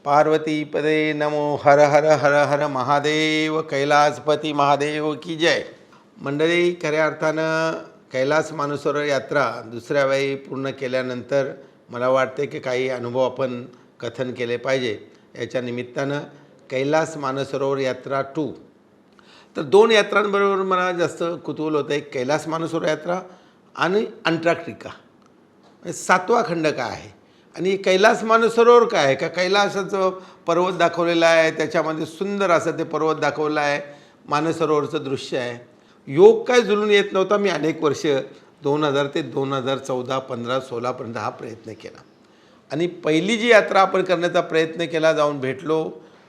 पार्वतीपदे नमो हर हर हर हर महादेव कैलासपती महादेव की जय. मंडळी, खऱ्या अर्थानं कैलास मानसरोवर यात्रा दुसऱ्या वेळी पूर्ण केल्यानंतर मला वाटते की काही अनुभव आपण कथन केले पाहिजे. याच्या निमित्तानं कैलास मानसरोवर यात्रा 2, तर 2 यात्रांबरोबर मला जास्त कुतूहल होतं. एक कैलास मानसरोवर यात्रा आणि अंटार्क्टिका, 7वा खंड काय आहे आणि कैलास मानसरोवर काय आहे. का कैलासाचं पर्वत दाखवलेलं आहे, त्याच्यामध्ये सुंदर असं ते पर्वत दाखवलं आहे, मानसरोवरचं दृश्य आहे. योग काय जुळून येत नव्हता. मी अनेक वर्ष 2000 ते 2014, 15, 16पर्यंत हा प्रयत्न केला आणि पहिली जी यात्रा आपण करण्याचा प्रयत्न केला, जाऊन भेटलो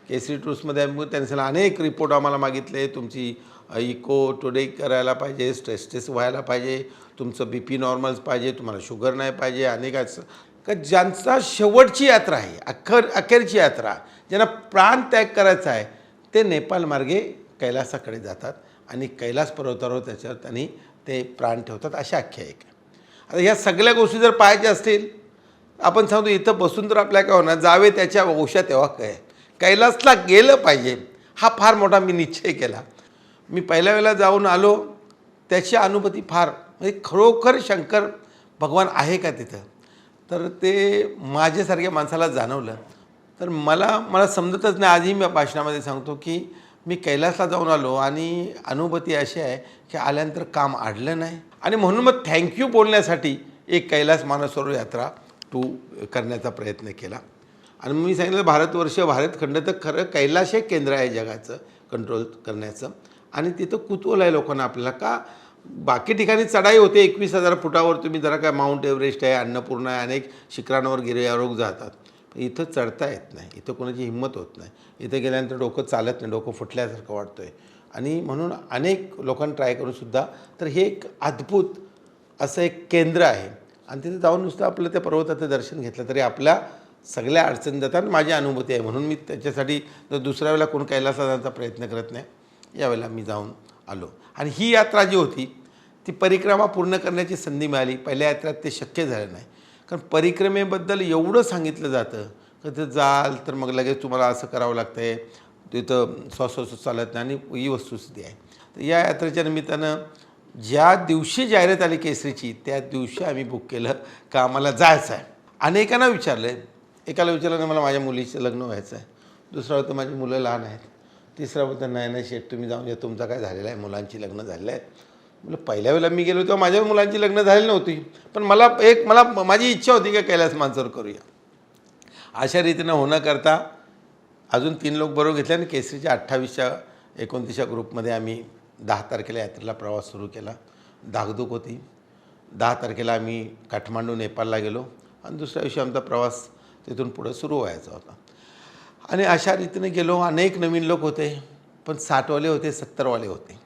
केसरी टूर्समध्ये. त्यांनी सांगितलं अनेक रिपोर्ट आम्हाला मागितले, तुमची इको टुडे करायला पाहिजे, स्ट्रेस टेस्ट व्हायला पाहिजे, तुमचं BP नॉर्मल्स पाहिजे, तुम्हाला शुगर नाही पाहिजे. अनेक असं का ज्यांचा शेवटची यात्रा आहे, अखेरची यात्रा, ज्यांना प्राण त्याग करायचा आहे, ते नेपाळ मार्गे कैलासाकडे जातात आणि कैलास पर्वतावर त्याच्यावर त्यांनी ते प्राण ठेवतात. अशा आख्यायिका. आता ह्या सगळ्या गोष्टी जर पाहायच्या असतील, आपण सांगतो इथं बसून तर आपल्या काय होणार, जावे त्याच्या वंशा तेव्हा काय, कैलासला गेलं पाहिजे. हा फार मोठा मी निश्चय केला. मी पहिल्या वेळेला जाऊन आलो, त्याची अनुभूती फार, म्हणजे खरोखर शंकर भगवान आहे का तिथं, तर ते माझ्यासारख्या माणसाला जाणवलं. तर मला समजतच नाही. आजही मी भाषणामध्ये सांगतो की मी कैलासला जाऊन आलो आणि अनुभूती अशी आहे की आल्यानंतर काम अडलं नाही. आणि म्हणून मग थँक्यू बोलण्यासाठी एक कैलास मानसरोवर यात्रा 2 करण्याचा प्रयत्न केला. आणि मी सांगितलं भारतवर्ष, भारतखंड तर खरं कैलास हे केंद्र आहे जगाचं कंट्रोल करण्याचं. आणि तिथं कुतूहल आहे लोकांना आपल्याला. का बाकी ठिकाणी चढाई होते 21,000 फुटावर, तुम्ही जरा काय माउंट एव्हरेस्ट आहे, अन्नपूर्णा आहे, अनेक शिखरांवर गिर्यारोहक जातात. इथं चढता येत नाही, इथं कोणाची हिंमत होत नाही. इथं गेल्यानंतर डोकं चालत नाही, डोकं फुटल्यासारखं वाटतं आहे. आणि म्हणून अनेक लोकांनी ट्राय करूनसुद्धा, तर हे एक अद्भुत असं एक केंद्र आहे. आणि तिथे जाऊन नुसतं आपलं त्या पर्वताचं दर्शन घेतलं तरी आपल्या सगळ्या अडचणी जातात. माझी अनुभूती आहे, म्हणून मी त्याच्यासाठी दुसऱ्या वेळेला कोण कैलासला जाण्याचा प्रयत्न करत नाही. यावेळेला मी जाऊन आलो. आणि ही यात्रा जी होती ती परिक्रमा पूर्ण करण्याची संधी मिळाली. पहिल्या यात्रेत ते शक्य झालं नाही, कारण परिक्रमेबद्दल एवढं सांगितलं जातं की तिथं जाल तर मग लगेच तुम्हाला असं करावं लागतं आहे, तिथं श्वासोच्छ्वास चालत नाही, आणि ही वस्तुस्थिती आहे. तर या यात्रेच्या निमित्तानं ज्या दिवशी जाहिरात आली केसरीची, त्या दिवशी आम्ही बुक केलं का आम्हाला जायचं आहे. अनेकांना विचारलं आहे. एकाला विचारलं मला माझ्या मुलीचं लग्न व्हायचं आहे, दुसरा होतं माझी मुलं लहान आहेत, तिसरा होतं नाही शेठ तुम्ही जाऊन या, तुमचं काय झालेलं आहे, मुलांची लग्न झालेलं आहेत. म्हणजे पहिल्या वेळेला मी गेलो तेव्हा माझ्या मुलांची लग्न झालेली नव्हती, पण मला माझी इच्छा होती की कैलास मानसरोवर करूया. अशा रीतीनं होणं करता अजून 3 लोक बरोबर घेतले आणि केसरीच्या 28च्या 29च्या ग्रुपमध्ये आम्ही 10 तारखेला यात्रेला प्रवास सुरू केला. धाकधूक होती. 10 तारखेला आम्ही काठमांडू नेपाळला गेलो आणि दुसऱ्या दिवशी आमचा प्रवास तिथून पुढं सुरू व्हायचा होता. आणि अशा रीतीने गेलो. अनेक नवीन लोक होते, पण 60वाले होते, 70वाले होते.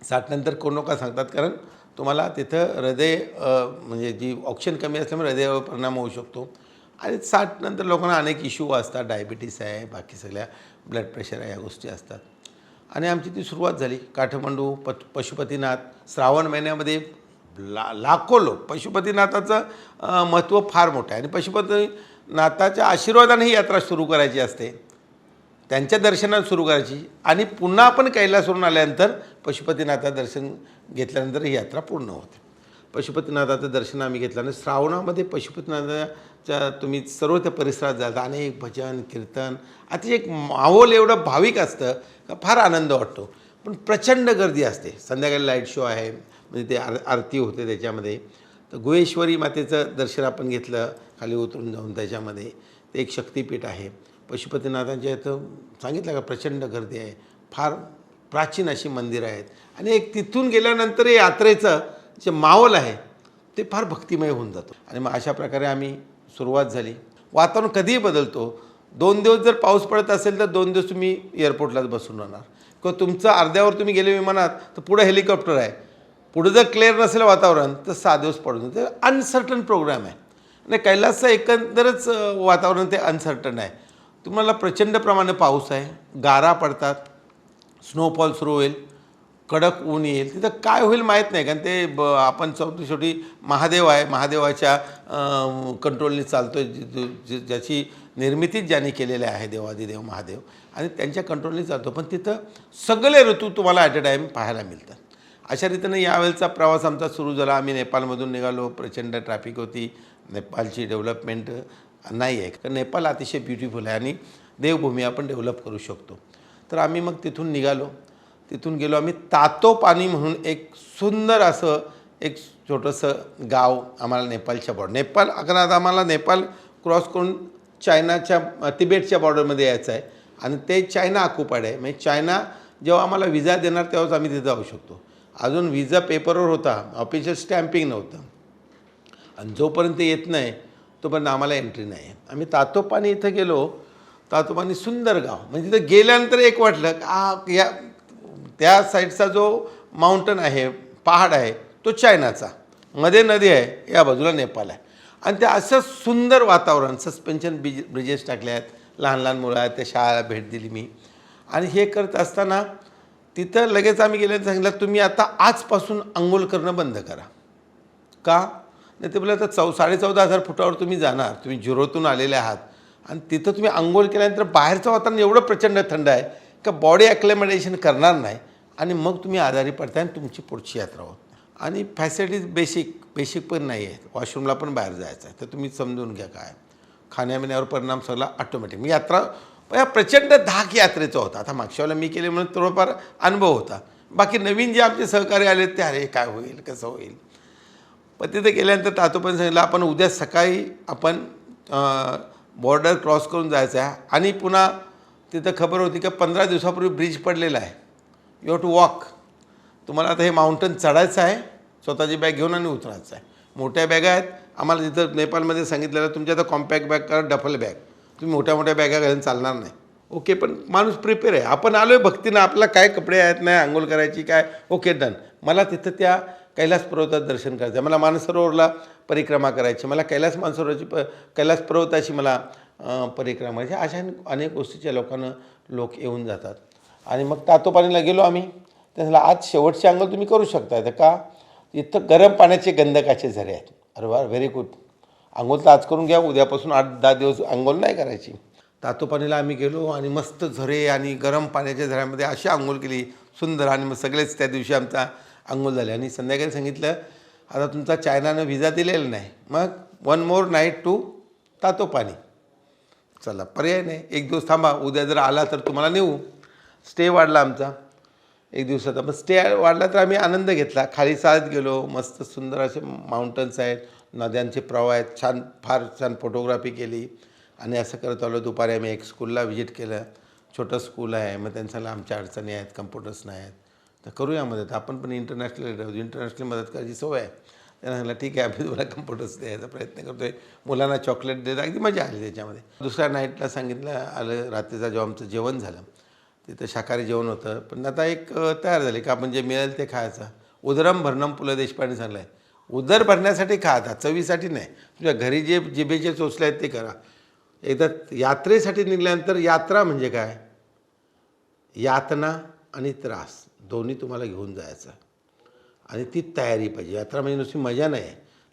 60 नंतर कोण लोक सांगतात, कारण तुम्हाला तिथं हृदय म्हणजे जी ऑक्सिजन कमी असल्यामुळे हृदयावर परिणाम होऊ शकतो. आणि 60 नंतर लोकांना अनेक इश्यू असतात, डायबिटीस आहे, बाकी सगळ्या ब्लड प्रेशर आहे, या गोष्टी असतात. आणि आमची ती सुरुवात झाली. काठमांडू, पशुपतीनाथ, श्रावण महिन्यामध्ये लाखो लोक. पशुपतीनाथाचं महत्त्व फार मोठं आहे आणि पशुपतीनाथाच्या आशीर्वादाने ही यात्रा सुरू करायची असते, त्यांच्या दर्शनात सुरू करायची. आणि पुन्हा आपण कैलासवरून आल्यानंतर पशुपतीनाथाचं दर्शन घेतल्यानंतर ही यात्रा पूर्ण होते. पशुपतीनाथाचं दर्शन आम्ही घेतलं आणि श्रावणामध्ये पशुपतीनाथाच्या तुम्ही सर्व त्या परिसरात जाता, अनेक भजन कीर्तन, आता एक माहोल एवढं भाविक असतं का फार आनंद वाटतो. पण प्रचंड गर्दी असते. संध्याकाळी लाईट शो आहे, म्हणजे ते आरती होते त्याच्यामध्ये. तर गुहेश्वरी मातेचं दर्शन आपण घेतलं खाली उतरून जाऊन. त्याच्यामध्ये ते एक शक्तिपीठ आहे. पशुपतीनाथांच्या इथं सांगितलं का प्रचंड गर्दी आहे, फार प्राचीन अशी मंदिरं आहेत. आणि एक तिथून गेल्यानंतर यात्रेचं जे माहोल आहे ते फार भक्तिमय होऊन जातो. आणि मग अशा प्रकारे आम्ही सुरुवात झाली. वातावरण कधीही बदलतो. 2 दिवस जर पाऊस पडत असेल तर 2 दिवस तुम्ही एअरपोर्टलाच बसून राहणार, किंवा तुमचं अर्ध्यावर तुम्ही गेले विमानात तर पुढं हेलिकॉप्टर आहे. पुढं जर क्लिअर नसेल वातावरण तर 6 दिवस पडून जातं. अनसर्टन प्रोग्राम आहे. आणि कैलासचं एकंदरच वातावरण ते अनसर्टन आहे. तुम्हाला प्रचंड प्रमाणे पाऊस आहे, गारा पडतात, स्नोफॉल सुरू होईल. कडक ऊन येईल, तिथं काय होईल माहीत नाही. कारण ते आपण शेवटी महादेव आहे, महादेवाच्या कंट्रोलने चालतो आहे, ज्याची निर्मितीच ज्यांनी केलेली आहे देवादिदेव महादेव, आणि त्यांच्या कंट्रोलने चालतो. पण तिथं सगळे ऋतू तुम्हाला ॲट अ टाईम पाहायला मिळतात. अशा रीतीनं यावेळेचा प्रवास आमचा सुरू झाला. आम्ही नेपाळमधून निघालो. प्रचंड ट्रॅफिक होती. नेपाळची डेव्हलपमेंट नाही आहे, कारण नेपाळ अतिशय ब्युटिफुल आहे आणि देवभूमी आपण डेव्हलप करू शकतो. तर आम्ही मग तिथून निघालो. तिथून गेलो आम्ही तातोपानी म्हणून एक सुंदर असं एक छोटंसं गाव आम्हाला नेपाळच्या नेपाळ अगनात आम्हाला नेपाळ क्रॉस करून चायनाच्या तिबेटच्या बॉर्डरमध्ये यायचं आहे आणि ते चायना ऑक्युपाईड आहे. म्हणजे चायना जेव्हा आम्हाला विजा देणार तेव्हाच आम्ही तिथं जाऊ शकतो. अजून विजा पेपरवर होता, ऑफिशियल स्टॅम्पिंग नव्हतं, आणि जोपर्यंत येत नाही तोपर्यंत आम्हाला एंट्री नाही आहे. आम्ही तातोपानी इथं गेलो. तातोपानी सुंदर गाव, म्हणजे तिथं गेल्यानंतर एक वाटलं या त्या साईडचा जो माउंटन आहे, पहाड आहे, तो चायनाचा, मध्ये नदी आहे, या बाजूला नेपाळ आहे. आणि ते असं सुंदर वातावरण, सस्पेन्शन ब्रिजेस टाकले आहेत, लहान लहान मुलं आहेत, त्या शाळेला भेट दिली मी. आणि हे करत असताना तिथं लगेच आम्ही गेल्यानं सांगितलं, तुम्ही आता आजपासून अंघोळ करणं बंद करा. का? नाही ते बोलले, आता 14,500 फुटावर तुम्ही जाणार, तुम्ही झिरोतून आलेले आहात, आणि तिथं तुम्ही अंघोळ केल्यानंतर बाहेरचं वातावरण एवढं प्रचंड थंड आहे का बॉडी ॲक्लेमेटेशन करणार नाही, आणि मग तुम्ही आजारी पडताय आणि तुमची पुढची यात्रा होत. आणि फॅसिलिटीज बेसिक पण नाही आहेत. वॉशरूमला पण बाहेर जायचं आहे, तर तुम्ही समजून घ्या काय. खाण्यापिण्यावर परिणाम सगळा ऑटोमॅटिक. मी यात्रा या प्रचंड धाक यात्रेचा होता. आता मागच्या वेळेला मी केले म्हणून थोडाफार अनुभव होता. बाकी नवीन जे आमचे सहकारी आले ते, अरे काय होईल, कसं होईल. पण तिथे गेल्यानंतर तातोपण सांगितलं, आपण उद्या सकाळी आपण बॉर्डर क्रॉस करून जायचं आहे, आणि पुन्हा तिथं खबर होती की 15 दिवसापूर्वी ब्रिज पडलेला आहे, यू हॅव टू वॉक. तुम्हाला आता हे माउंटन चढायचं आहे, स्वतःची बॅग घेऊन आणि उतरायचं आहे. मोठ्या बॅगा आहेत. आम्हाला तिथं नेपाळमध्ये सांगितलेलं, तुमच्या आता कॉम्पॅक्ट बॅग करा, डफल बॅग, तुम्ही मोठ्या मोठ्या बॅगा घालून चालणार नाही. ओके, पण माणूस प्रिपेअर आहे. आपण आलो आहे भक्तीनं, आपला काय कपडे आहेत, नाही अंघोळ करायची काय, ओके डन. मला तिथं त्या कैलास पर्वतात दर्शन करायचं आहे, मला मानसरोवरला परिक्रमा करायची, मला कैलास मानसरोवराची कैलास पर्वताची मला परिक्रमा करायची. अशा अनेक गोष्टीच्या लोक येऊन जातात. आणि मग तातोपानीला गेलो आम्ही. त्याला आज शेवटचे अंघोळ तुम्ही करू शकता. तर का? इथं गरम पाण्याचे गंधकाचे झरे आहेत. अरे वा, व्हेरी गुड. अंघोळ तर आज करून घ्या, उद्यापासून 8-10 दिवस अंघोळ नाही करायची. तातोपानीला आम्ही गेलो आणि मस्त झरे आणि गरम पाण्याच्या झऱ्यामध्ये अशी अंघोळ केली सुंदर. आणि मग सगळेच त्या दिवशी आमचा अंघोळ झाले. आणि संध्याकाळी सांगितलं, आता तुमचा चायनानं व्हिजा दिलेला नाही, मग 1 more नाईट टू तातोपानी. चला, पर्याय नाही, एक दिवस थांबा, उद्या जर आला तर तुम्हाला नेऊ. स्टे वाढला आमचा 1 दिवसाचा. पण स्टे वाढला तर आम्ही आनंद घेतला. खाली चालत गेलो. मस्त सुंदर असे माउंटन्स आहेत, नद्यांचे प्रवाह आहेत, छान, फार छान फोटोग्राफी केली. आणि असं करत आलो. दुपारी आम्ही एक स्कूलला व्हिजिट केलं. छोटं स्कूल आहे. मग त्यांच्याला आमच्या अडचणी आहेत, कम्प्युटर्स नाही आहेत, तर करूया मदत. आपण पण इंटरनॅशनल मदत करायची सवय आहे. त्यांना सांगितलं, ठीक आहे, आम्ही तुम्हाला कम्प्युटर्स द्यायचा प्रयत्न करतो आहे. मुलांना चॉकलेट देत, अगदी मजा आली त्याच्यामध्ये. दुसऱ्या नाईटला सांगितलं आलं, रात्रीचा जेव्हा आमचं जेवण झालं, तिथं शाकाहारी जेवण होतं. पण आता एक तयार झाली का आपण जे मिळेल ते खायचं. उदरम भरणम पु ल देशपांडे सांगलं आहे, उदर भरण्यासाठी खा, आता चवीसाठी नाही. तुझ्या घरी जे जिभेचे चोचले आहेत ते करा. एकदा यात्रेसाठी निघाल्यानंतर, यात्रा म्हणजे काय, यातना आणि त्रास दोन्ही तुम्हाला घेऊन जायचं, आणि ती तयारी पाहिजे. यात्रा म्हणजे नुसती मजा नाही,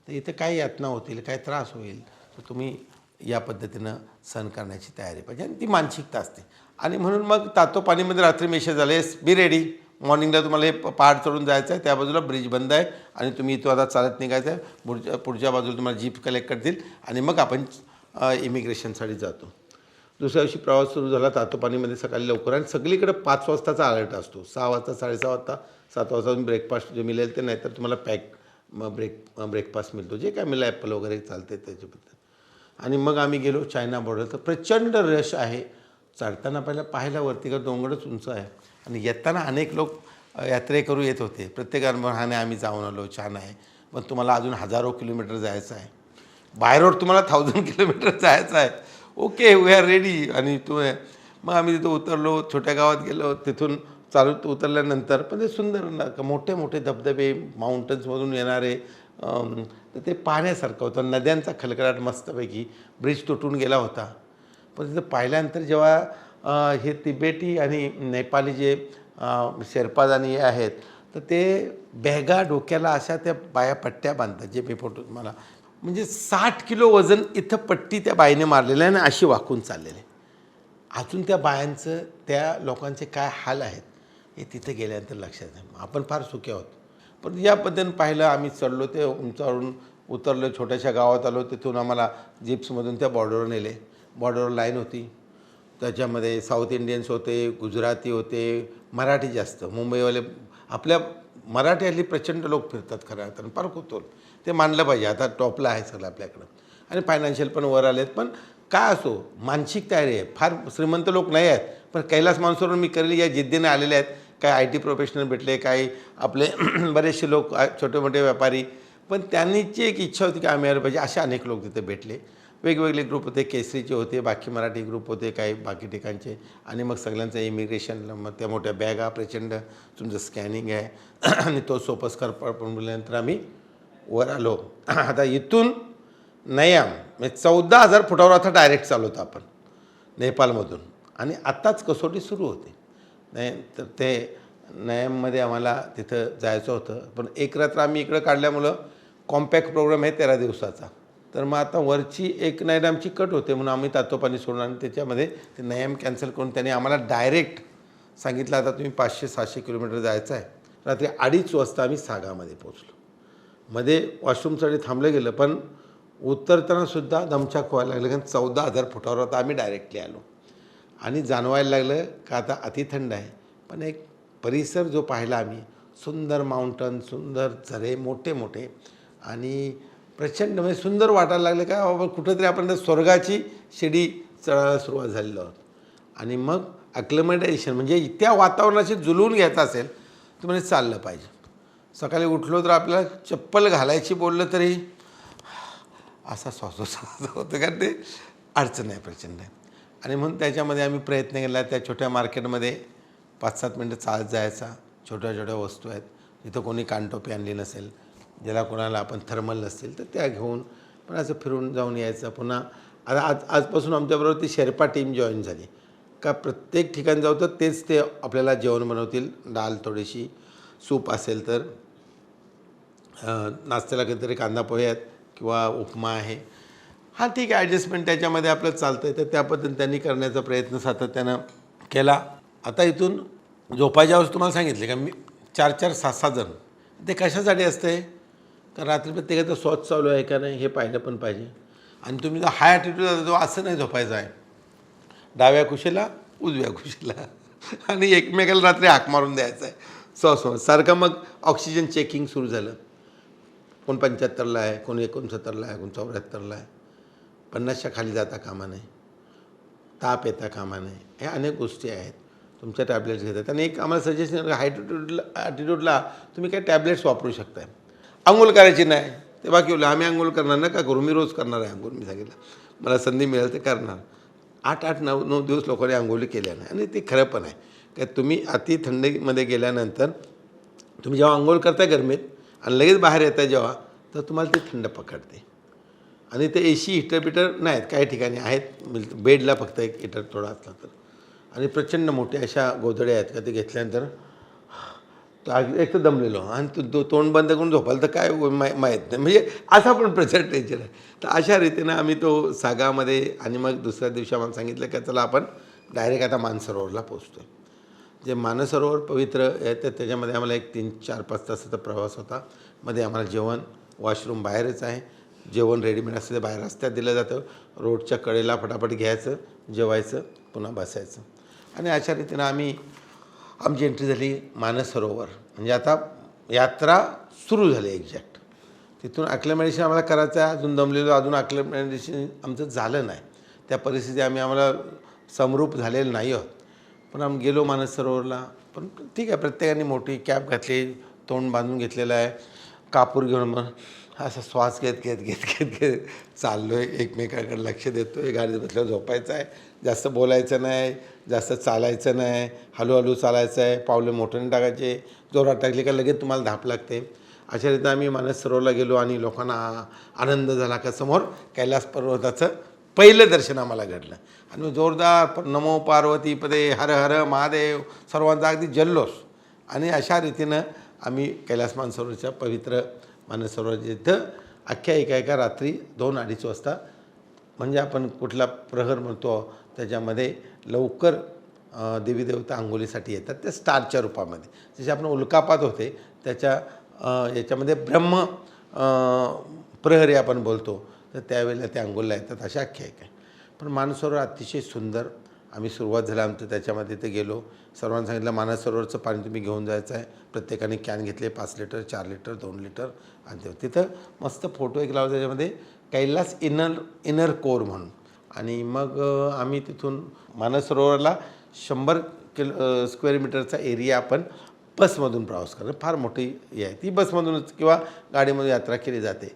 तर इथं काय यातना होतील, काय त्रास होईल, तर तुम्ही या पद्धतीनं सहन करण्याची तयारी पाहिजे, आणि ती मानसिकता असते. आणि म्हणून मग तातोपानीमध्ये रात्री मेसेज झाले, बी रेडी, मॉर्निंगला तुम्हाला हे पहाड चढून जायचं आहे, त्या बाजूला ब्रिज बंद आहे, आणि तुम्ही इथं आता चालत निघायचं आहे. पुढच्या बाजूला तुम्हाला जीप कलेक्ट करतील, आणि मग आपण इमिग्रेशनसाठी जातो. दुसऱ्या दिवशी प्रवास सुरू झाला. तातोपानीमध्ये सकाळी लवकर, आणि सगळीकडे 5 वाजताचा अलर्ट असतो. 6 वाजता, 6:30 वाजता, 7 वाजता ब्रेकफास्ट जे मिळेल ते, नाही तर तुम्हाला ब्रेकफास्ट मिळतो, जे काय मिळेल ॲपल वगैरे चालते त्याच्याबद्दल. आणि मग आम्ही गेलो चायना बॉर्डर. तर प्रचंड रश आहे. चढताना पाहायला वरती का डोंगरच उंच आहे, आणि येताना अनेक लोक यात्रेकरू येत होते. प्रत्येकानं हा नाही आम्ही जाऊन आलो, छान आहे, पण तुम्हाला अजून हजारो किलोमीटर जायचं आहे. बाय रोड तुम्हाला 1000 किलोमीटर जायचं आहे. Okay, we are ready. आणि मग आम्ही तिथं उतरलो, छोट्या गावात गेलो. तिथून चालत उतरल्यानंतर पण ते सुंदर मोठे मोठे धबधबे माउंटन्समधून येणारे, तर ते पाहण्यासारखं होतं. नद्यांचा खलखलाट मस्तपैकी. ब्रिज तुटून गेला होता. पण तिथं पाहिल्यानंतर जेव्हा हे तिबेटी आणि नेपाळी जे शेर्पाज आणि हे आहेत, तर ते बॅगा डोक्याला अशा त्या बाया पट्ट्या बांधतात, जे मी फोटो तुम्हाला, म्हणजे 60 किलो वजन इथं पट्टी त्या बाईने मारलेलं आहे आणि अशी वाकून चाललेली आहे. अजून त्या बायांचं, त्या लोकांचे काय हाल आहेत हे तिथे गेल्यानंतर लक्षात येतं. आपण फार सुखी आहोत. पण या पद्धतीनं पाहिलं, आम्ही चढलो, ते उंचावरून उतरलो, छोट्याशा गावात आलो, तिथून आम्हाला जिप्समधून त्या बॉर्डरवर नेले. बॉर्डरवर लाईन होती, त्याच्यामध्ये साऊथ इंडियन्स होते, गुजराती होते, मराठी जास्त, मुंबईवाले. आपल्या मराठी हल्ली प्रचंड लोक फिरतात खरं अर्थानं, फार कुतूहल, ते मानलं पाहिजे. आता टॉपला आहे सगळं आपल्याकडं आणि फायनान्शियल पण वर आलेत. पण काय असो, मानसिक तयारी आहे. फार श्रीमंत लोक नाही आहेत, पण कैलास मानसरोवर मी करेल या जिद्दीने आलेले आहेत. काही आय टी प्रोफेशनल भेटले, काही आपले बरेचसे लोक, छोटे मोठे व्यापारी, पण त्यांनीची एक इच्छा होती की आम्ही यायला पाहिजे. असे अनेक लोक तिथे भेटले. वेगवेगळे ग्रुप होते, केसरीचे होते, बाकी मराठी ग्रुप होते, काही बाकी ठिकाणचे. आणि मग सगळ्यांचं इमिग्रेशन, मग त्या मोठ्या बॅगा, प्रचंड तुमचं स्कॅनिंग आहे आणि तो सोपस्कर बोलल्यानंतर आम्ही वर आलो. आता इथून नयाम म्हणजे 14,000 फुटावर आता डायरेक्ट चालू होतं आपण नेपाळमधून, आणि आत्ताच कसोटी सुरू होते. नाही तर ते नयाममध्ये आम्हाला तिथं जायचं होतं, पण एक रात्र आम्ही इकडं काढल्यामुळं कॉम्पॅक्ट प्रोग्राम आहे 13 दिवसाचा. तर मग आता वरची एक नाईट आमची कट होते, म्हणून आम्ही तातोपाणी सोडून, आणि त्याच्यामध्ये ते नयाम कॅन्सल करून त्यांनी आम्हाला डायरेक्ट सांगितलं, आता तुम्ही 500-600 किलोमीटर जायचं आहे. रात्री 2:30 वाजता आम्ही सागामध्ये पोचलो. मध्ये वॉशरूमसाठी थांबलं गेलं, पण उतरतानासुद्धा दमछाक व्हायला लागलं, कारण 14,000 फुटावर आता आम्ही डायरेक्टली आलो. आणि जाणवायला लागलं का आता अतिथंड आहे, पण एक परिसर जो पाहिला आम्ही, सुंदर माउंटन, सुंदर झरे, मोठे मोठे, आणि प्रचंड म्हणजे सुंदर वाटायला लागलं का बाबा कुठंतरी आपण स्वर्गाची शिडी चढायला सुरुवात झालेलो आहोत. आणि मग ॲक्लिमेटायझेशन म्हणजे त्या वातावरणाशी जुळवून घ्यायचं असेल तर म्हणजे चाललं पाहिजे. सकाळी उठलो तर आपल्याला चप्पल घालायची बोललं तरी असा श्वासोच्छ्वास होतं, कारण ते अडचण आहे, प्रचंड आहे. आणि म्हणून त्याच्यामध्ये आम्ही प्रयत्न केला, त्या छोट्या मार्केटमध्ये 5-7 मिनटं चालत जायचा. छोट्या छोट्या वस्तू आहेत, जिथं कोणी कानटोपी आणली नसेल, ज्याला कोणाला आपण थर्मल नसतील तर त्या घेऊन पण असं फिरून जाऊन यायचं. पुन्हा आता आजपासून आमच्याबरोबर ती शेर्पा टीम जॉईन झाली का प्रत्येक ठिकाणी जाऊ तर तेच ते आपल्याला जेवण बनवतील. डाळ थोडीशी, सूप असेल तर, नाश्त्याला कधीतरी कांदा पोहे आहेत किंवा उपमा आहे. हां ठीक आहे, ॲडजस्टमेंट त्याच्यामध्ये आपलं चालतं आहे. तर त्या पद्धतीने त्यांनी करण्याचा प्रयत्न सातत्यानं केला. आता इथून झोपायच्या वेळेस तुम्हाला सांगितले का मी 4-4, 6-6 जण. ते कशासाठी असते, कारण रात्री प्रत्येकाचं श्वास चालू आहे का नाही हे पाहिलं पण पाहिजे. आणि तुम्ही जर हाय ॲटिट्यूड जातो असं नाही झोपायचं आहे, डाव्या कुशीला उजव्या कुशीला, आणि एकमेकाला रात्री हाक मारून द्यायचं आहे श्वास सारखं. मग ऑक्सिजन चेकिंग सुरू झालं. कोण 75ला आहे, कोण 69ला आहे, कोण 74ला आहे. 50च्या खाली जाता कामा नये, ताप येता कामा नये, ह्या अनेक गोष्टी आहेत. तुमच्या टॅब्लेट्स घेतात. आणि एक आम्हाला सजेशन, ॲटिट्यूडला तुम्ही काय टॅब्लेट्स वापरू शकताय. अंघोळ करायची नाही ते बाकी बोललं, आम्ही अंघोळ करणार ना का करू, मी रोज करणार आहे अंघोळ. मी सांगितलं मला संधी मिळेल ते करणार. 8-8, 9-9 दिवस लोकांनी अंघोळी केल्या नाही. आणि ते खरं पण आहे का तुम्ही अति थंडीमध्ये गेल्यानंतर तुम्ही जेव्हा अंघोळ करताय गरमीत आणि लगेच बाहेर येताय जेव्हा, तर तुम्हाला ते थंड पकडते. आणि ते AC हिटर नाहीत, काही ठिकाणी आहेत, बेडला फक्त एक हिटर थोडा असला तर. आणि प्रचंड मोठ्या अशा गोधड्या आहेत का ते घेतल्यानंतर एक तर दमलेलो, आणि तोंड बंद करून झोपायला तर काय माहीत नाही, म्हणजे असा पण प्रचंड टेन्शन आहे. तर अशा रीतीनं आम्ही तो सागामध्ये, आणि मग दुसऱ्या दिवशी आम्हाला सांगितलं की चला आपण डायरेक्ट आता मानसरोवरला पोचतो आहे. जे मानसरोवर पवित्र आहे तर त्याच्यामध्ये आम्हाला एक 3-4-5 तासाचा प्रवास होता. मध्ये आम्हाला जेवण, वॉशरूम बाहेरच आहे, जेवण रेडीमेड असतं ते बाहेर रस्त्यात दिलं जातं. रोडच्या कडेला फटाफट घ्यायचं, जेवायचं, पुन्हा बसायचं. आणि अशा रीतीनं आमची एंट्री झाली मानसरोवर. म्हणजे आता यात्रा सुरू झाली एक्झॅक्ट. तिथून ॲक्लिमेटेशन आम्हाला करायचं आहे. अजून दमलेलो, अजून ॲक्लिमेटेशन आमचं झालं नाही. त्या परिस्थिती आम्हाला समरूप झालेलं नाही आहोत. पण आम्ही गेलो मानसरोवरला. पण ठीक आहे, प्रत्येकाने मोठी कॅप घातली, तोंड बांधून घेतलेलं आहे, कापूर घेऊन मग असा श्वास घेत चाललो आहे, एकमेकाकडे लक्ष देतो आहे. गाडीत बसल्यावर झोपायचं आहे, जास्त बोलायचं नाही, जास्त चालायचं नाही, हळूहळू चालायचं आहे, पावलं मोठ्याने टाकायचे. जोरात टाकले का लगेच तुम्हाला धाप लागते. अशा रीतीने आम्ही मानसरोवरला गेलो आणि लोकांना आनंद झाला का समोर कैलास पर्वताचं पहिलं दर्शन आम्हाला घडलं आणि जोरदार नमो पार्वतीपदे हर हर महादेव सर्वांचा अगदी जल्लोष. आणि अशा रीतीनं आम्ही कैलास मानसरोवरच्या पवित्र मानसरोवराच्या इथं अख्ख्या एका रात्री 2-2:30 वाजता म्हणजे आपण कुठला प्रहर म्हणतो त्याच्यामध्ये लवकर देवी देवता अंघोलीसाठी येतात ते स्टारच्या रूपामध्ये. जसे आपण उल्कापात होते त्याच्या याच्यामध्ये ब्रह्म प्रहरी आपण बोलतो तर त्यावेळेला ते अंघोलीला येतात अशा आख्यायिका आहे. पण मानसरोवर अतिशय सुंदर. आम्ही सुरुवात झाला आमचं त्याच्यामध्ये ते गेलो. सर्वांना सांगितलं मानसरोवरचं पाणी तुम्ही घेऊन जायचं आहे. प्रत्येकाने कॅन घेतले 5 लिटर 4 लिटर 2 लिटर आणि तिथं मस्त फोटो एक लावला त्याच्यामध्ये कैलास इनर कोर म्हणून. आणि मग आम्ही तिथून मानसरोवरला 100 स्क्वेअर मीटरचा एरिया आपण बसमधून प्रवास करतो. फार मोठी हे आहे ती. बसमधूनच किंवा गाडीमधून यात्रा केली जाते.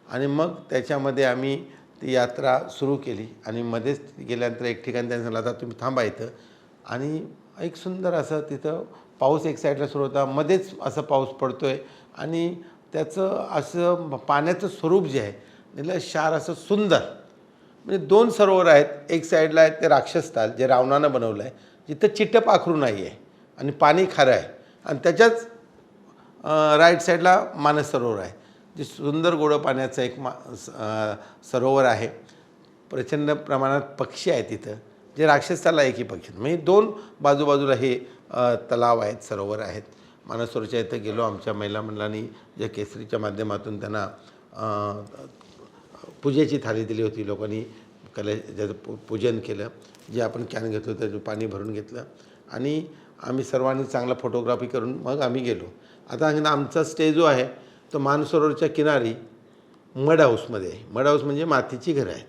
आणि मग त्याच्यामध्ये आम्ही ती यात्रा सुरू केली आणि मध्येच गेल्यानंतर एक ठिकाणी त्यांनी सांगितलं आता तुम्ही थांबा इथं. आणि एक सुंदर असं तिथं पाऊस एक साईडला सुरू होता, मध्येच असं पाऊस पडतो आहे आणि त्याचं असं पाण्याचं स्वरूप जे आहे निलशार असं सुंदर. म्हणजे 2 सरोवर आहेत. एक साईडला आहे ते राक्षसताल जे रावणानं बनवलं आहे जिथं चिट्टं पाखरू नाही आहे आणि पाणी खारं आहे. आणि त्याच्याच राईट साईडला मानस सरोवर आहे जे सुंदर गोडं पाण्याचं एक सरोवर आहे. प्रचंड प्रमाणात पक्षी आहेत तिथं जे राक्षसताला एकही पक्षी म्हणजे 2 बाजूबाजूला हे तलाव आहेत सरोवर आहेत. मानस सरोवरच्या इथं गेलो. आमच्या महिला मंडळांनी ज्या केसरीच्या माध्यमातून त्यांना पूजेची थाली दिली होती. लोकांनी ज्याचं पूजन केलं. जे आपण कॅन घेतलं त्याचं पाणी भरून घेतलं आणि आम्ही सर्वांनी चांगला फोटोग्राफी करून मग आम्ही गेलो. आता आमचा स्टे जो आहे तो मानसरोवरच्या किनारी मड हाऊसमध्ये आहे. मड हाऊस म्हणजे मातीची घरं आहेत.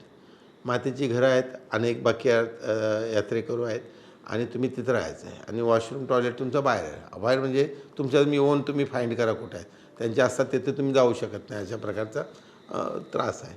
मातीची घरं आहेत. अनेक बाकी यात्रेकरू आहेत आणि तुम्ही तिथं राहायचं आहे. आणि वॉशरूम टॉयलेट तुमचं बाहेर आहे. बाहेर म्हणजे तुमच्या तुम्ही येऊन तुम्ही फाईंड करा कुठं आहेत. त्यांचे असतात तिथे तुम्ही जाऊ शकत नाही. अशा प्रकारचा त्रास आहे.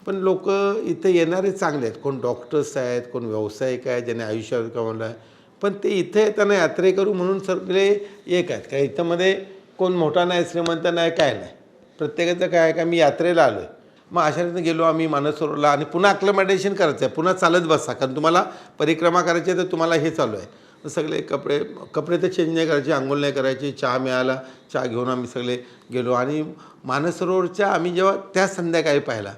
पण लोक इथे येणारे चांगले आहेत. कोण डॉक्टर्स आहेत, कोण व्यावसायिक आहेत ज्याने आयुष्यात कमावलं आहे. पण ते इथे येताना यात्रेकरू म्हणून सगळे एक आहेत. काय इथं मध्ये कोण मोठा नाही श्रीमंत नाही काय नाही. प्रत्येकाचं काय आहे का मी यात्रेला आलो आहे. मग अशा रीतीने गेलो आम्ही मानसरोवरला आणि पुन्हा अक्लमॅटेशन करायचं आहे. पुन्हा चालत बसा कारण तुम्हाला परिक्रमा करायची आहे तर तुम्हाला हे चालू आहे. तर सगळे कपडे तर चेंज नाही करायचे, अंघोळ नाही करायची. चहा मिळाला, चहा घेऊन आम्ही सगळे गेलो. आणि मानसरोवरच्या आम्ही जेव्हा त्या संध्याकाळी पाहिला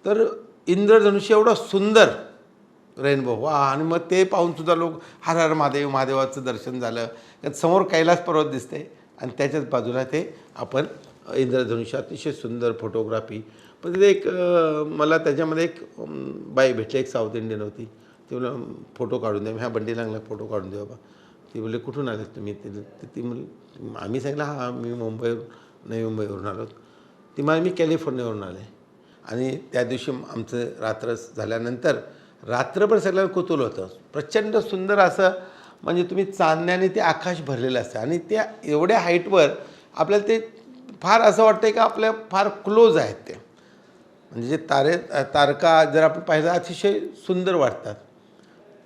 तर इंद्रधनुष्य एवढं सुंदर रेनबो वा. आणि मग ते पाहूनसुद्धा लोक हर हर महादेव महादेवाचं दर्शन झालं. समोर कैलास पर्वत दिसते आणि त्याच्याच बाजूला ते आपण इंद्रधनुष्य अतिशय सुंदर फोटोग्राफी. पण तिथे एक मला त्याच्यामध्ये एक बाई भेटली. एक साऊथ इंडियन होती. ती मला फोटो काढून द्या. ह्या बंडीला फोटो काढून द्या बाबा. ती बोलले कुठून आले तुम्ही? ती म्हणली आम्ही सांगितलं हां मी मुंबईवरून आलो. ती मला मी कॅलिफोर्नियावरून आले. आणि त्या दिवशी आमचं रात्र झाल्यानंतर रात्रभर सगळ्यांना कुतूहल होतं. प्रचंड सुंदर असं म्हणजे तुम्ही चांदण्याने ते आकाश भरलेलं असतं आणि त्या एवढ्या हाईटवर आपल्याला ते फार असं वाटतं का आपल्या फार क्लोज आहेत ते. म्हणजे जे तारका जर आपण पाहिलं अतिशय सुंदर वाटतात.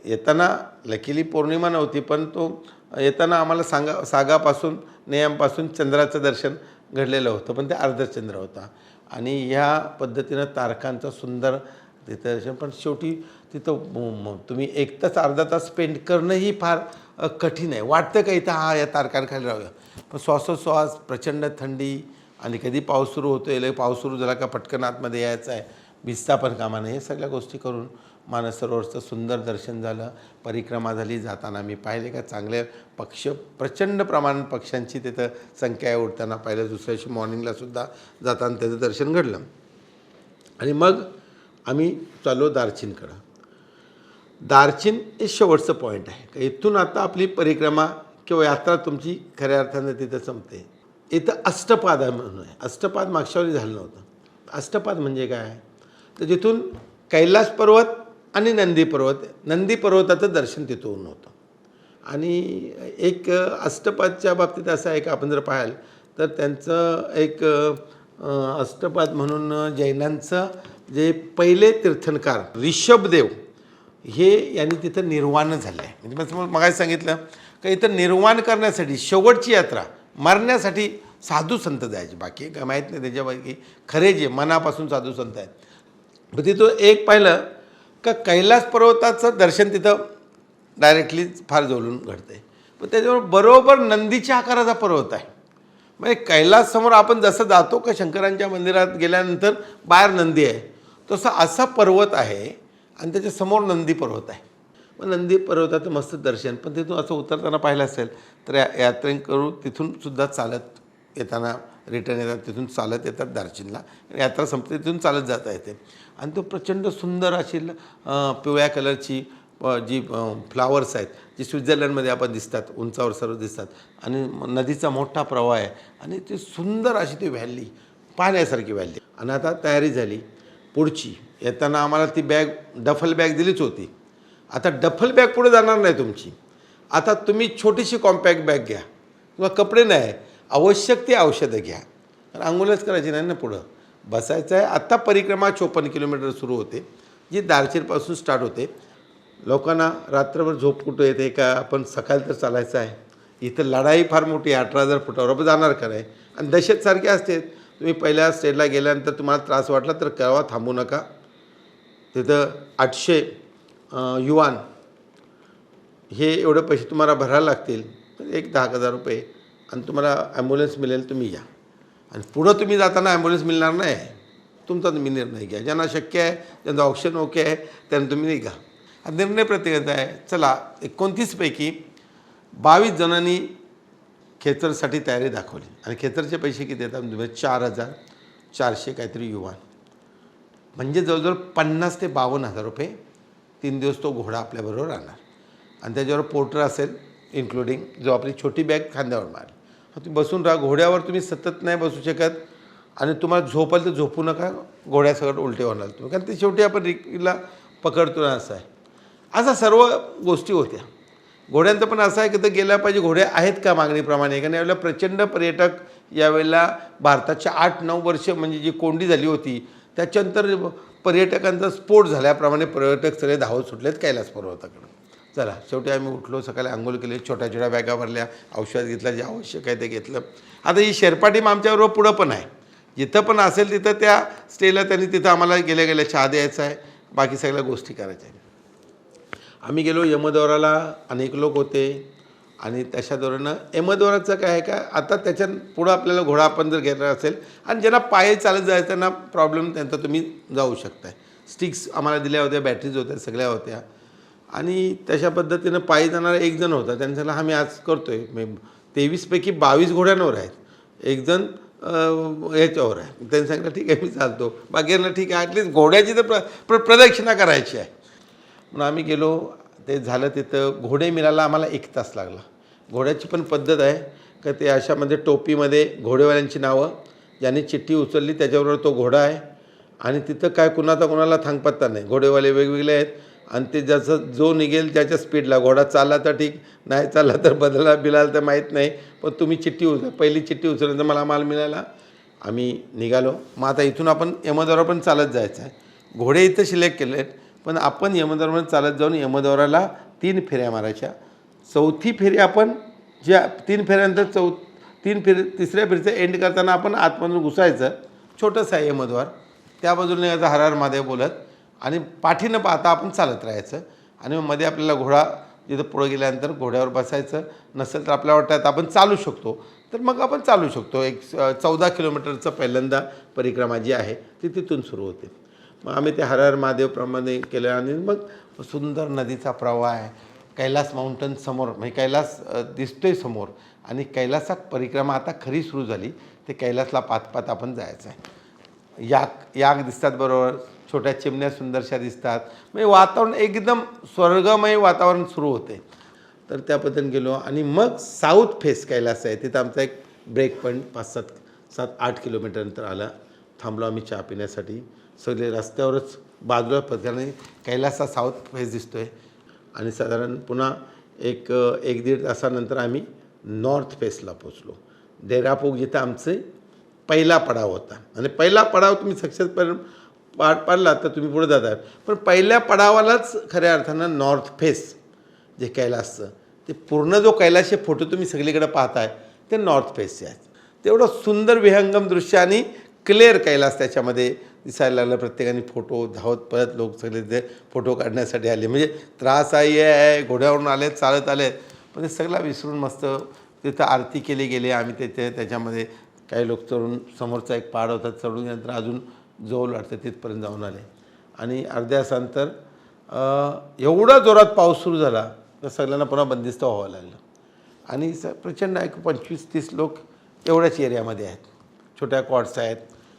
येताना लकीली पौर्णिमा नव्हती पण तो येताना आम्हाला सागापासून नेयामपासून चंद्राचं दर्शन घडलेलं होतं पण ते अर्धचंद्र होता. आणि ह्या पद्धतीनं तारकांचं सुंदर तिथं दर्शन. पण शेवटी तिथं तुम्ही 1 तास अर्धा तास स्पेंड करणंही फार कठीण आहे. वाटतं का इथं हा या तारकांखाली राहूया. पण श्वासोश्वास प्रचंड थंडी आणि कधी पाऊस सुरू होतो आहे. पाऊस सुरू झाला का पटकन आतमध्ये यायचं आहे. भिजता पण कामा नये. हे सगळ्या गोष्टी करून मानसरोवरचं सुंदर दर्शन झालं. परिक्रमा झाली. जाताना मी पाहिले का चांगले प्रचंड प्रमाणात पक्ष्यांची तिथं संख्या आहे. उडताना पाहिलं. दुसऱ्या दिवशी मॉर्निंगलासुद्धा जाताना त्याचं दर्शन घडलं. आणि मग आम्ही चाललो दार्जिनकडं. दार्जिन हे शेवटचं पॉईंट आहे. इथून आता आपली परिक्रमा किंवा यात्रा तुमची खऱ्या अर्थानं तिथं संपते. इथं अष्टपाद म्हणून आहे. अष्टपाद मागच्या वेळी झालं नव्हतं. अष्टपाद म्हणजे काय तर जिथून कैलास पर्वत आणि नंदी पर्वताचं दर्शन तिथून होतं. आणि एक अष्टपादच्या बाबतीत असं आहे का आपण जर पाहाल तर त्यांचं एक अष्टपाद म्हणून जैनांचं जे पहिले तीर्थंकर ऋषभदेव हे यांनी तिथं निर्वाण झालं आहे. म्हणजे मग सांगितलं का इथं निर्वाण करण्यासाठी शेवटची यात्रा मरण्यासाठी साधू संत जायचे. बाकी काय माहीत नाही त्याच्यापैकी खरे जे मनापासून साधू संत आहेत. पण तिथं एक पाहिलं का कैलास पर्वताचं दर्शन तिथं डायरेक्टली फार जवळून घडतं आहे. पण त्याच्याबरोबर बरोबर नंदीच्या आकाराचा पर्वत आहे. म्हणजे कैलाससमोर आपण जसं जातो का शंकरांच्या मंदिरात गेल्यानंतर बाहेर नंदी आहे, तसं असा पर्वत आहे आणि त्याच्यासमोर नंदी पर्वत आहे. मग नंदी पर्वताचं मस्त दर्शन. पण तिथून असं उतरताना पाहिलं असेल तर यात्रेकरू तिथून सुद्धा चालत येताना रिटर्न येतात, तिथून चालत येतात दार्जिलिंगला. यात्रा संपते तिथून चालत जाता येते. आणि तो प्रचंड सुंदर अशी पिवळ्या कलरची जी फ्लावर्स आहेत जी स्वित्झर्लंडमध्ये आपण दिसतात, उंचावर सर्व दिसतात. आणि नदीचा मोठा प्रवाह आहे आणि ती सुंदर अशी ती व्हॅली, पाहण्यासारखी व्हॅली. आणि आता तयारी झाली पुढची. येताना आम्हाला ती बॅग, डफल बॅग दिलीच होती. आता डफल बॅग पुढे जाणार नाही तुमची. आता तुम्ही छोटीशी कॉम्पॅक्ट बॅग घ्या किंवा कपडे नाही, आवश्यक ती औषधं घ्या. तर आंघोळच करायची नाही ना, पुढं बसायचं आहे. आत्ता परिक्रमा 54 किलोमीटर सुरू होते, जी दार्जिलिंगपासून स्टार्ट होते. लोकांना रात्रभर झोप कुठं येते का, आपण सकाळी तर चालायचं आहे. इथं लढाई फार मोठी आहे, 18,000 फुटावर आपण जाणार का नाही. आणि दहशतसारखे असते. तुम्ही पहिल्या स्टेजला गेल्यानंतर तुम्हाला त्रास वाटला तर केव्हा थांबू नका. तिथं 800 युवान हे एवढे पैसे तुम्हाला भरायला लागतील, तर 10,000 रुपये आणि तुम्हाला ॲम्ब्युलन्स मिळेल, तुम्ही या. आणि पुढं तुम्ही जाताना ॲम्ब्युलन्स मिळणार नाही, तुमचा तुम्ही निर्णय घ्या. ज्यांना शक्य आहे, ज्यांचं ऑप्शन ओके आहे, त्यांना तुम्ही निघा. हा निर्णय प्रत्येकाचा आहे. चला, 29 पैकी 22 जणांनी खेचरसाठी तयारी दाखवली. आणि खेचरचे पैसे किती येतात तुम्ही? 4,400 काहीतरी युवान, म्हणजे जवळजवळ 50,000 ते 52,000 रुपये. 3 दिवस तो घोडा आपल्याबरोबर राहणार. आणि त्याच्यावर पोर्टर असेल इन्क्लुडिंग, जो आपली छोटी बॅग खांद्यावर मारेल. तुम्ही बसून राहा. घोड्यावर तुम्ही सतत नाही बसू शकत आणि तुम्हाला झोपाल तर झोपू नका, घोड्यासकट उलटे होणार तुम्ही, कारण ते शेवटी आपण रिकीला पकडतो ना, असं आहे. असा सर्व गोष्टी होत्या. घोड्यांचं पण असं आहे की तर गेल्या पाहिजे, घोडे आहेत का मागणीप्रमाणे. कारण यावेळेला प्रचंड पर्यटक, यावेळेला भारताच्या 8-9 वर्ष म्हणजे जी कोंडी झाली होती त्याच्यानंतर पर्यटकांचा स्फोट झाल्याप्रमाणे पर्यटक सगळे धावत सुटलेत कैलास पर्वताकडे. चला, शेवटी आम्ही उठलो, सकाळी आंघोळ केली, छोट्या छोट्या बॅगा भरल्या, औषध घेतलं, जे आवश्यक आहे ते घेतलं. आता ही शेर्पा टीम आमच्याबरोबर पुढं पण आहे. जिथं पण असेल तिथं त्या स्टेला त्यांनी तिथं आम्हाला गेल्या गेल्या चहा द्यायचा आहे, बाकी सगळ्या गोष्टी करायच्या आहेत. आम्ही गेलो यमदोराला, अनेक लोक होते. आणि तशा दौरानं यमदोराचं काय आहे का, आता त्याच्या पुढं आपल्याला घोडा आपण जर घेतला असेल आणि ज्यांना पायी चालत जायचं त्यांना प्रॉब्लेम, त्यांचा तुम्ही जाऊ शकताय. स्टिक्स आम्हाला दिल्या होत्या, बॅटरीज होत्या, सगळ्या होत्या. आणि तशा पद्धतीनं पायी जाणारा एक जण होता. त्यांनी सांगितलं आम्ही आज करतो आहे. 23 पैकी 22 घोड्यांवर आहेत, एक जण ह्याच्यावर आहे. त्यांनी सांगितलं ठीक आहे मी चालतो. बाकींना ठीक आहे, ॲटलीस्ट घोड्याची तर प्रदक्षिणा करायची आहे. म्हणून आम्ही गेलो. ते झालं. तिथं घोडे मिळायला आम्हाला 1 तास लागला. घोड्याची पण पद्धत आहे का, ते अशामध्ये टोपीमध्ये घोडेवाल्यांची नावं, ज्यांनी चिठ्ठी उचलली त्याच्याबरोबर तो घोडा आहे. आणि तिथं काय कुणाचा कोणाला थांगपत्ता नाही, घोडेवाले वेगवेगळे आहेत. आणि ते ज्याचं जो निघेल त्याच्या स्पीडला, घोडा चालला तर ठीक, नाही चालला तर बदला बिलाल तर माहीत नाही, पण तुम्ही चिठ्ठी पहिली चिठ्ठी उचलल्यानंतर मला माल मिळाला. आम्ही निघालो. मग आता इथून आपण यमदोरा पण चालत जायचं आहे. घोडे इथं सिलेक्ट केले आहेत, पण आपण यमदोरामध्ये चालत जाऊन यमदोराला 3 फेऱ्या मारायच्या. 4थी फेरी आपण ज्या 3 फेऱ्यानंतर 3 फेरी, 3ऱ्या फेरीचं एंड करताना आपण आतमधून घुसायचं. छोटंसं आहे यमद्वार, त्या बाजूने याचा हर हर महादेव बोलत आणि पाठीनं पाहता आपण चालत राहायचं. आणि मग मध्ये आपल्याला घोडा जिथं पुढं गेल्यानंतर घोड्यावर बसायचं. नसेल तर आपल्याला वाटतं आपण चालू शकतो, तर मग आपण चालू शकतो. 14 किलोमीटरचं पहिल्यांदा परिक्रमा जी आहे ती तिथून सुरू होते. मग आम्ही ते हर हर महादेवप्रमाणे केलं. आणि मग सुंदर नदीचा प्रवाह आहे. कैलास माउंटन समोर, म्हणजे कैलास दिसतोय समोर. आणि कैलासात परिक्रमा आता खरी सुरू झाली. ते कैलासला पात आपण जायचं आहे. याक दिसतात बरोबर, छोट्या चिमण्या सुंदरशा दिसतात. म्हणजे वातावरण एकदम स्वर्गमय वातावरण सुरू होते. तर त्या पद्धतीने गेलो. आणि मग साऊथ फेस कैलास आहे, तिथं आमचा एक ब्रेक पॉईंट 5-7-8 किलोमीटरनंतर आला. थांबलो आम्ही चहा पिण्यासाठी. सगळे रस्त्यावरच बाजूला पद्धतीने कैलासचा साऊथ फेस दिसतो आहे. आणि साधारण पुन्हा 1-1.5 तासानंतर आम्ही नॉर्थ फेसला पोचलो. डेरापूग जिथं आमचे पहिला पडाव होता. आणि पहिला पडाव तुम्ही सक्सेस पाडला तर तुम्ही पुढे जातात. पण पहिल्या पडावालाच खऱ्या अर्थानं नॉर्थ फेस जे कैलासचं, ते पूर्ण जो कैलासचे फोटो तुम्ही सगळीकडे पाहताय ते नॉर्थ फेसचे आहेत. तेवढं सुंदर विहंगम दृश्य आणि क्लिअर कैलास त्याच्यामध्ये दिसायला लागलं. प्रत्येकाने फोटो धावत परत लोक सगळे ते फोटो काढण्यासाठी आले. म्हणजे त्रासही आहे, घोड्यावरून आलेत, चालत आलेत, पण ते सगळं विसरून मस्त तिथं आरती केली गेली. आम्ही त्याच्यामध्ये काही लोक चढून, समोरचा एक पहाड होता, चढून नंतर अजून जवळ वाटतं तिथपर्यंत जाऊन आले. आणि अर्ध्या तासानंतर एवढा जोरात पाऊस सुरू झाला तर सगळ्यांना पुन्हा बंदिस्त व्हावं लागलं. आणि प्रचंड 25-30 लोक एवढ्याच एरियामध्ये आहेत, छोट्या कॉट्स आहेत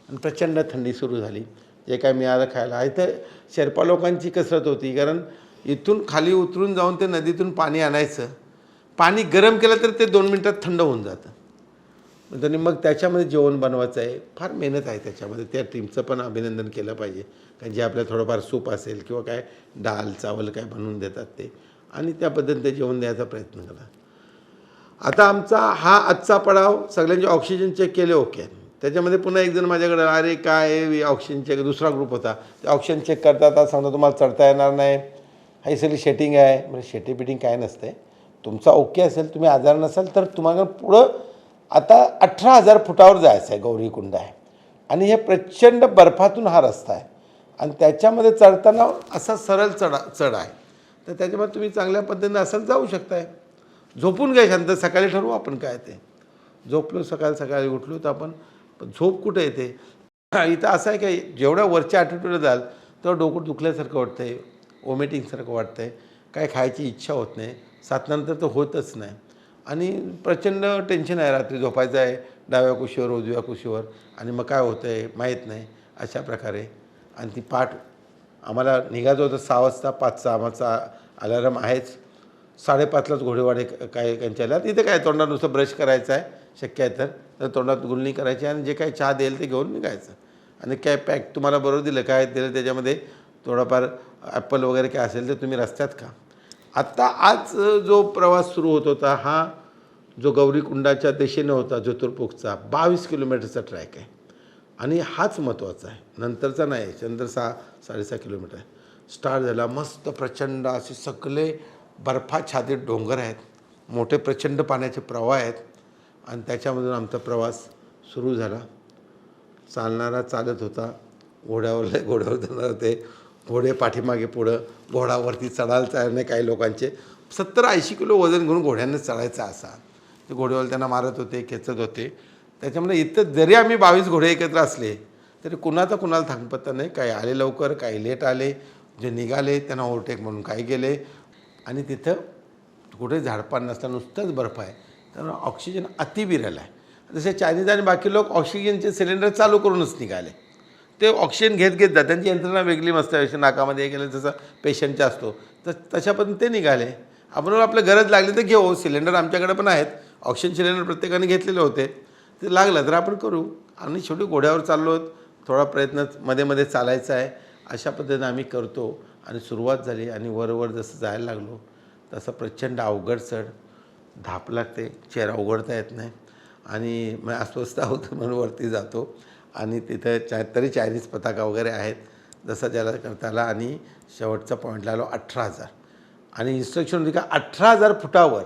आणि प्रचंड थंडी सुरू झाली. जे काय मिळालं खायला. इथं शेर्पा लोकांची कसरत होती, कारण इथून खाली उतरून जाऊन ते नदीतून पाणी आणायचं. पाणी गरम केलं तर ते 2 मिनटात थंड होऊन जातं. त्यांनी मग त्याच्यामध्ये जेवण बनवायचं आहे. फार मेहनत आहे त्याच्यामध्ये. त्या टीमचं पण अभिनंदन केलं पाहिजे, कारण जे आपल्या थोडंफार सूप असेल किंवा काय डाळ चावल काय बनवून देतात ते, आणि त्या पद्धतीने ते जेवण द्यायचा प्रयत्न करा. आता आमचा हा आजचा पडाव सगळ्यांचे ऑक्सिजन चेक केले, ओके. त्याच्यामध्ये पुन्हा एक जण माझ्याकडे, अरे काय ऑक्सिजन चेक, दुसरा ग्रुप होता, ते ऑक्सिजन चेक करतात. आज सांगता तुम्हाला चढता येणार नाही, ही सगळी शेटिंग आहे. म्हणजे शेटिंग बिटिंग काय नसते. तुमचा ओके असेल, तुम्ही आजार नसाल तर तुम्हाला पुढं आता 18,000 फुटावर जायचं आहे. गौरीकुंड आहे आणि हे प्रचंड बर्फातून हा रस्ता आहे आणि त्याच्यामध्ये चढताना असा सरळ चढ आहे. तर त्याच्यामध्ये तुम्ही चांगल्या पद्धतीने असं जाऊ शकताय. झोपून घ्या शांत, सकाळी ठरवू आपण काय ते. झोपलो सकाळी उठलो तर आपण, झोप कुठं येते. इथं असं आहे की जेवढ्या वरच्या ॲटिट्यूडला जाल तेवढं डोकं दुखल्यासारखं वाटतं आहे, वॉमिटिंगसारखं वाटतं आहे, काय खायची इच्छा होत नाही, 7 नंतर तर होतच नाही. आणि प्रचंड टेन्शन आहे, रात्री झोपायचं आहे डाव्या कुशीवर उजव्या कुशीवर, आणि मग काय होतं आहे माहीत नाही, अशा प्रकारे. आणि ती पाठ आम्हाला निघायचं होतं 6 वाजता, 5चा आम्हाचा अलार्म आहेच. 5:30लाच घोडेवाडे काय त्यांच्या आल्या. तिथे काय तोंडात नुसतं ब्रश करायचं आहे, शक्य आहे तर तोंडात गुळणी करायची आणि जे काही चहा देईल ते घेऊन निघायचं. आणि काय पॅक तुम्हाला बरोबर दिलं, काय दिलं त्याच्यामध्ये थोडाफार ॲपल वगैरे काय असेल तर तुम्ही रस्त्यात खा. आत्ता आज जो प्रवास सुरू होत होता, हा जो गौरीकुंडाच्या दिशेनं होता, ज्योतिर्मुखचा 22 किलोमीटरचा ट्रॅक आहे आणि हाच महत्त्वाचा आहे, नंतरचा नाही. नंतर 6-6.5 किलोमीटर आहे. स्टार्ट झाला मस्त, प्रचंड असे सगळे बर्फाच्छादित डोंगर आहेत, मोठे प्रचंड पाण्याचे प्रवाह आहेत आणि त्याच्यामधून आमचा प्रवास सुरू झाला. चालणारा चालत होता, घोड्यावर जाणार होते, घोडे पाठीमागे पुढं, घोडावरती चढायला चालणे. काही लोकांचे 70-80 किलो वजन घेऊन घोड्यांना चढायचा असा. ते घोड्यावर त्यांना मारत होते, खेचत होते. त्याच्यामुळे इथं जरी आम्ही 22 घोडे एकत्र असले तरी कुणाला थांबपत्ता नाही. काही आले लवकर, काही लेट आले, जे निघाले त्यांना ओव्हरटेक म्हणून काही गेले. आणि तिथं कुठे झाडपान नसतं, नुसतंच बर्फ आहे. तर ऑक्सिजन अतिविरल आहे. जसे चायनीज आणि बाकी लोक ऑक्सिजनचे सिलेंडर चालू करूनच निघाले. ते ऑक्सिजन घेत जातात, त्यांची यंत्रणा वेगळी मस्त आहे. नाकामध्ये गेलं जसं पेशंटचा असतो तर तशा पद्धतीने ते निघाले. आपण आपलं गरज लागली तर घेऊ, सिलेंडर आमच्याकडे पण आहेत. ऑक्सिजन सिलेंडर प्रत्येकाने घेतलेले होते, ते लागलं तर आपण करू. आणि शेवटी घोड्यावर चाललो, थोडा प्रयत्न मध्ये चालायचा आहे, अशा पद्धतीने आम्ही करतो. आणि सुरुवात झाली आणि वर जसं जायला लागलो तसं प्रचंड अवघड चढ, धाप लागते, चेहरा उघडता येत नाही आणि मग अस्वस्थ होतं म्हणून वरती जातो. आणि तिथं तरी चायनीज पताका वगैरे आहेत जसं ज्याला करता आला. आणि शेवटचा पॉईंटला आलो 18,000. आणि इन्स्ट्रक्शन होती का 18,000 फुटावर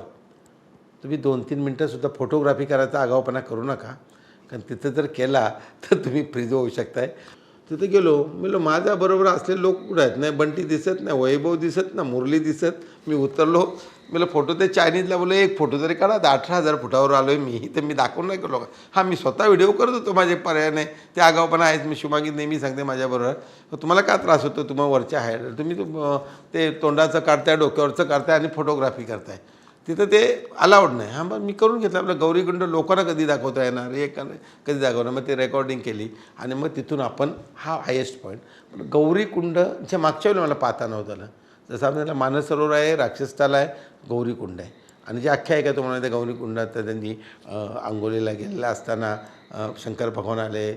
तुम्ही 2-3 मिनटंसुद्धा फोटोग्राफी करायचा आगाऊपणा करू नका, कारण तिथं जर केला तर तुम्ही फ्रीज होऊ शकताय. तिथे गेलो, म्हणलो माझ्याबरोबर असलेले लोक कुठं आहेत. नाही बंटी दिसत, नाही वैभव दिसत, ना मुरली दिसत. मी उतरलो, मला फोटो ते चायनीजला बोललो एक फोटो तरी काढा. 18,000 फुटावर आलो आहे मी, तर मी दाखवून नाही केलो. हां, मी स्वतः व्हिडिओ करत होतो, माझे पर्याय नाही, ते आगाऊपणा आहेच. मी शुभांगी नेहमी सांगते माझ्याबरोबर, तुम्हाला काय त्रास होतो, तुम्हाला वरच्या आहे तुम्ही ते तोंडाचं काढताय, डोक्यावरचं काढताय आणि फोटोग्राफी करताय, तिथं ते अलाउड नाही. हां, मग मी करून घेतलं. आपलं गौरीकुंड लोकांना कधी दाखवता येणार, एक कधी दाखवणार. मग ते रेकॉर्डिंग केली आणि मग तिथून आपण हा हायेस्ट पॉईंट गौरीकुंडच्या मागच्या वेळेला मला पाहता नव्हतं आलं. जसं आपल्याला मानस सरोवर आहे, राक्षसताल आहे, गौरीकुंड आहे. आणि जे अख्ख्या आहे का तुम्हाला त्या गौरीकुंडात तर त्यांनी आंघोळीला गेलेलं असताना शंकर भगवान आले,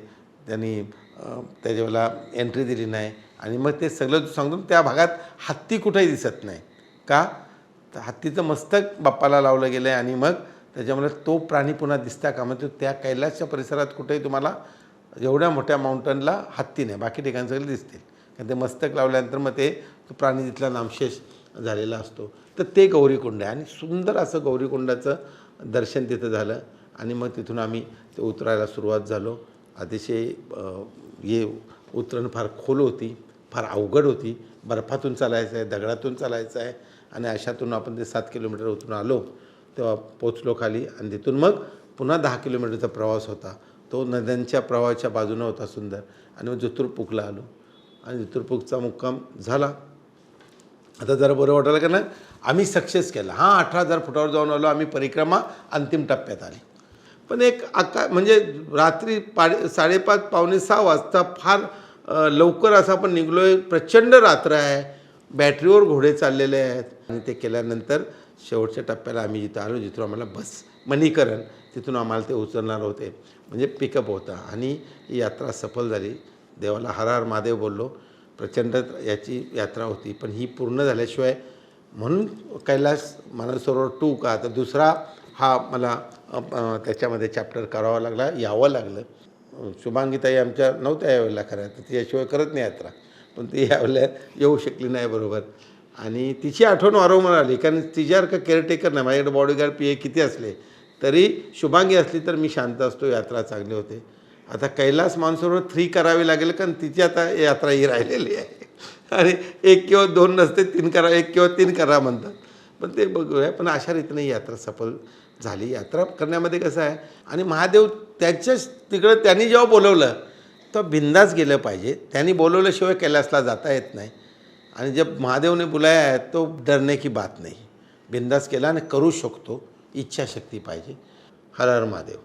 त्यांनी त्याच्यावेळेला एंट्री दिली नाही. आणि मग ते सगळं सांगतो त्या भागात हत्ती कुठेही दिसत नाही का, तर हत्तीचं मस्तक बाप्पाला लावलं गेलं आहे. आणि मग त्याच्यामुळे तो प्राणी पुन्हा दिसता का, मग त्या कैलासच्या परिसरात कुठेही तुम्हाला एवढ्या मोठ्या माउंटनला हत्ती नाही, बाकी ठिकाणी सगळे दिसतील, कारण ते मस्तक लावल्यानंतर मग ते तो प्राणी तिथला नामशेष झालेला असतो. तर ते गौरीकुंड आहे आणि सुंदर असं गौरीकुंडाचं दर्शन तिथं झालं. आणि मग तिथून आम्ही ते उतरायला सुरुवात झालो. अतिशय उतरण फार खोल होती, फार अवघड होती. बर्फातून चालायचं आहे, दगडातून चालायचं आहे आणि अशातून आपण ते 7 किलोमीटर उतरून आलो. तेव्हा पोचलो खाली आणि तिथून मग पुन्हा 10 किलोमीटरचा प्रवास होता. तो नद्यांच्या प्रवाहाच्या बाजूनं होता सुंदर. आणि मग जत्रपुकला आलो आणि जत्रपुकचा मुक्काम झाला. आता जरा बरं वाटायला का ना, आम्ही सक्सेस केला. 18,000 फुटावर जाऊन आलो आम्ही. परिक्रमा अंतिम टप्प्यात आली. पण एक म्हणजे रात्री 5:30 पावणे 6 वाजता फार लवकर असं आपण निघलो आहे. प्रचंड रात्र आहे, बॅटरीवर घोडे चाललेले आहेत आणि ते केल्यानंतर शेवटच्या टप्प्याला आम्ही जिथं आलो, जिथून आम्हाला बस मणीकरण तिथून आम्हाला ते उचलणार होते, म्हणजे पिकअप होता आणि ही यात्रा सफल झाली. देवाला हर हर महादेव बोललो. प्रचंड याची यात्रा होती, पण ही पूर्ण झाल्याशिवाय म्हणून कैलास मानसरोवर 2 का तर दुसरा हा मला त्याच्यामध्ये चॅप्टर करावा लागला, यावं लागलं. शुभांगीताई आमच्या नव्हत्या यावेळेला खऱ्या, तर तिच्याशिवाय करत नाही यात्रा, पण ती यावेळेला येऊ शकली नाही बरोबर. आणि तिची आठवण वारंवार आली, कारण तिच्यासारखं केअरटेकर नाही. माझ्याकडे बॉडीगार्ड PA किती असले तरी शुभांगी असली तर मी शांत असतो, यात्रा चांगली होते. आता कैलास मानसरोवर 3 करावी लागेल, कारण तिची आता यात्रा ही राहिलेली आहे आणि 1 किंवा 2 नसते, 3 करा, 1 किंवा 3 करा म्हणतात. पण ते बघूया. पण अशा रीतीने ही यात्रा सफल झाली. यात्रा करण्यामध्ये कसं आहे, आणि महादेव त्याच्याच तिकडं त्यांनी जेव्हा बोलवलं तर बिंदास गेलं पाहिजे. त्यांनी बोलवल्याशिवाय कैलासला जाता येत नाही. आणि जब महादेव ने बुलाया है तो डरने की बात नहीं. बिंदास केला आणि करू शकतो. इच्छाशक्ती पाहिजे. हर हर महादेव.